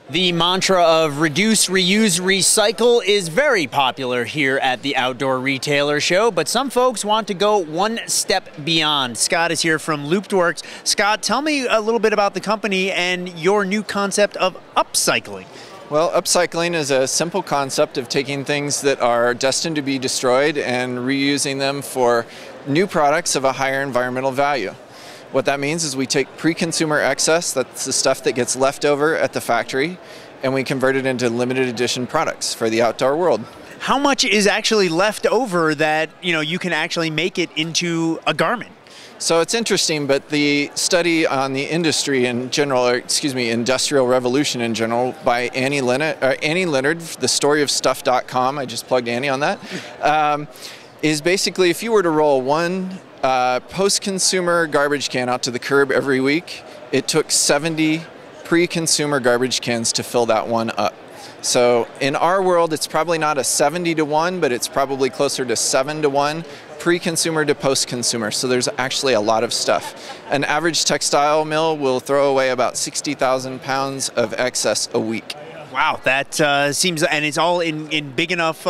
The mantra of reduce, reuse, recycle is very popular here at the Outdoor Retailer Show, but some folks want to go one step beyond. Scott is here from Looptworks. Scott, tell me a little bit about the company and your new concept of upcycling. Well, upcycling is a simple concept of taking things that are destined to be destroyed and reusing them for new products of a higher environmental value. What that means is we take pre-consumer excess, that's the stuff that gets left over at the factory, and we convert it into limited edition products for the outdoor world. How much is actually left over that you can actually make it into a garment? So it's interesting, but the study on the industry in general, or excuse me, Industrial Revolution in general, by Annie Leonard, thestoryofstuff.com, I just plugged Annie on that, is basically if you were to roll one post-consumer garbage can out to the curb every week, it took 70 pre-consumer garbage cans to fill that one up. So in our world, it's probably not a 70-to-1, but it's probably closer to 7-to-1 pre-consumer to post-consumer. So there's actually a lot of stuff. An average textile mill will throw away about 60,000 pounds of excess a week. Wow, that seems, and it's all in big enough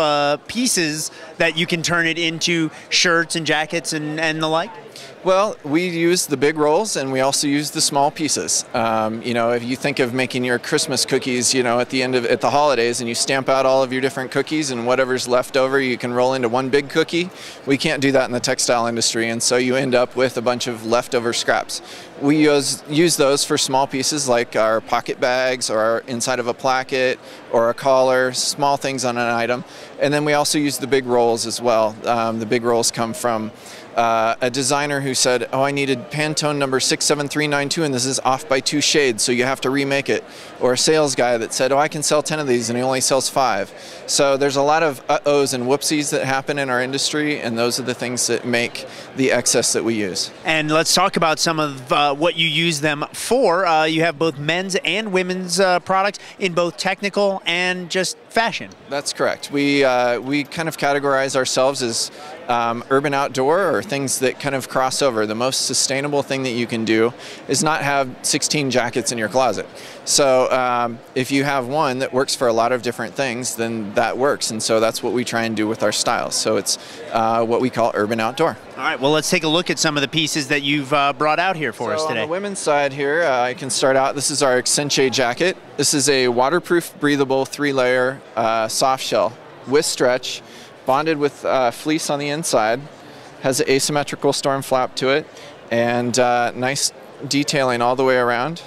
pieces that you can turn it into shirts and jackets and the like? Well, we use the big rolls and we also use the small pieces. If you think of making your Christmas cookies, at the holidays, and you stamp out all of your different cookies and whatever's left over you can roll into one big cookie. We can't do that in the textile industry, and so you end up with a bunch of leftover scraps. We use those for small pieces like our pocket bags or inside of a placket or a collar, small things on an item. And then we also use the big rolls as well. The big rolls come from a designer who said, oh, I needed Pantone number 67392 and this is off by 2 shades, so you have to remake it. Or a sales guy that said, oh, I can sell 10 of these and he only sells 5. So there's a lot of uh-ohs and whoopsies that happen in our industry, and those are the things that make the excess that we use. And let's talk about some of what you use them for. You have both men's and women's products in both technical and just fashion. That's correct. We kind of categorize ourselves as urban outdoor, or things that kind of cross over. The most sustainable thing that you can do is not have 16 jackets in your closet. So if you have one that works for a lot of different things, then that works, and so that's what we try and do with our styles. So it's what we call urban outdoor. All right, well, let's take a look at some of the pieces that you've brought out here for us today. On the women's side here, I can start out. This is our Accenture jacket. This is a waterproof, breathable, 3-layer soft shell with stretch, bonded with fleece on the inside, has an asymmetrical storm flap to it, and nice detailing all the way around,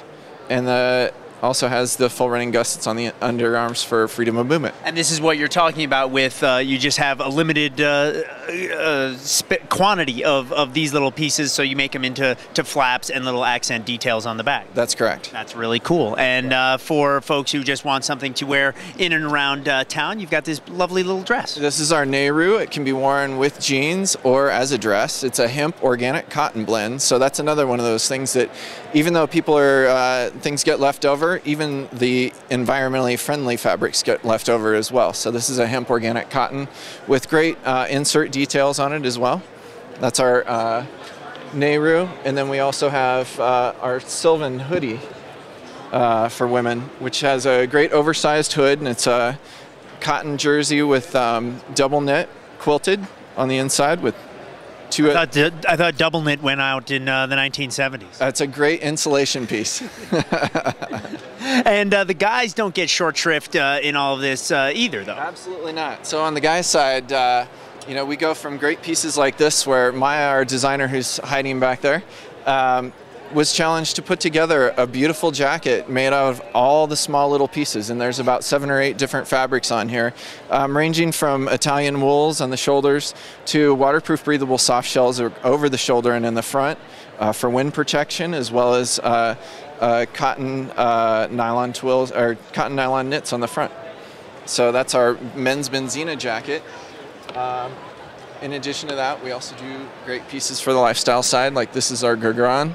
and also has the full running gussets on the underarms for freedom of movement. And this is what you're talking about with you just have a limited quantity of these little pieces, so you make them into flaps and little accent details on the back. That's correct. That's really cool. And for folks who just want something to wear in and around town, you've got this lovely little dress. This is our Nehru. It can be worn with jeans or as a dress. It's a hemp organic cotton blend, so that's another one of those things that even though things get left over, even the environmentally friendly fabrics get left over as well. So this is a hemp organic cotton with great insert details on it as well. That's our Nehru, and then we also have our Sylvan hoodie for women, which has a great oversized hood, and it's a cotton jersey with double knit quilted on the inside with I thought double knit went out in the 1970s. That's a great insulation piece. And the guys don't get short shrift in all of this either, though. Absolutely not. So on the guys' side, we go from great pieces like this, where Maya, our designer who's hiding back there, was challenged to put together a beautiful jacket made out of all the small little pieces, and there's about 7 or 8 different fabrics on here, ranging from Italian wools on the shoulders to waterproof breathable soft shells over the shoulder and in the front for wind protection, as well as cotton nylon twills or cotton nylon knits on the front. So that's our men's Benzina jacket. In addition to that, we also do great pieces for the lifestyle side, like this is our Gurgaran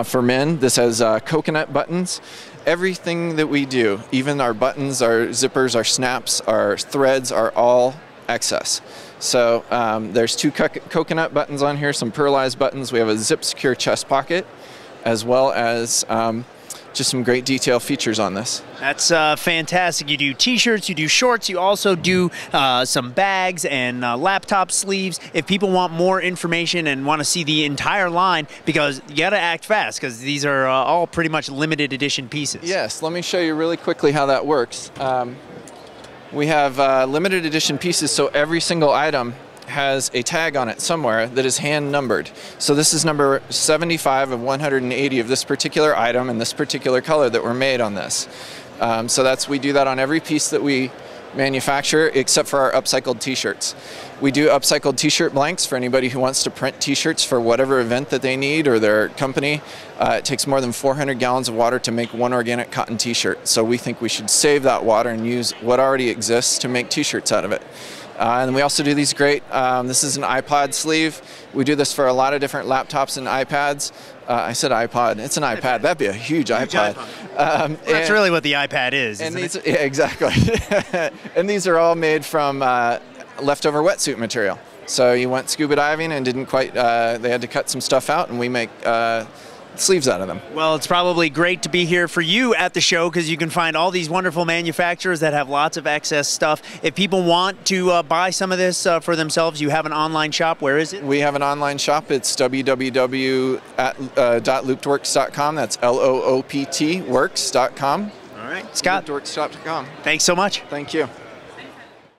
for men. This has coconut buttons. Everything that we do, even our buttons, our zippers, our snaps, our threads, are all excess. So there's 2 coconut buttons on here, some pearlized buttons. We have a zip secure chest pocket, as well as just some great detail features on this. That's fantastic. You do t-shirts, you do shorts, you also do some bags and laptop sleeves. If people want more information and want to see the entire line, because you got to act fast because these are all pretty much limited edition pieces. Yes, let me show you really quickly how that works. We have limited edition pieces, so every single item has a tag on it somewhere that is hand numbered. So this is number 75 of 180 of this particular item in this particular color that were made on this. So we do that on every piece that we manufacture, except for our upcycled t-shirts. We do upcycled t-shirt blanks for anybody who wants to print t-shirts for whatever event that they need or their company. It takes more than 400 gallons of water to make one organic cotton t-shirt. So we think we should save that water and use what already exists to make t-shirts out of it. And we also do these great, this is an iPod sleeve. We do this for a lot of different laptops and iPads. I said iPod, it's an iPad. That'd be a huge iPad. That's really what the iPad is, and isn't it? Yeah, exactly. And these are all made from leftover wetsuit material. So you went scuba diving and didn't quite, they had to cut some stuff out, and we make sleeves out of them. Well, it's probably great to be here for you at the show because you can find all these wonderful manufacturers that have lots of excess stuff. If people want to buy some of this for themselves, you have an online shop. Where is it? We have an online shop. It's www.looptworks.com. That's LOOPT works.com. All right. Scott. Looptworks.com. Thanks so much. Thank you.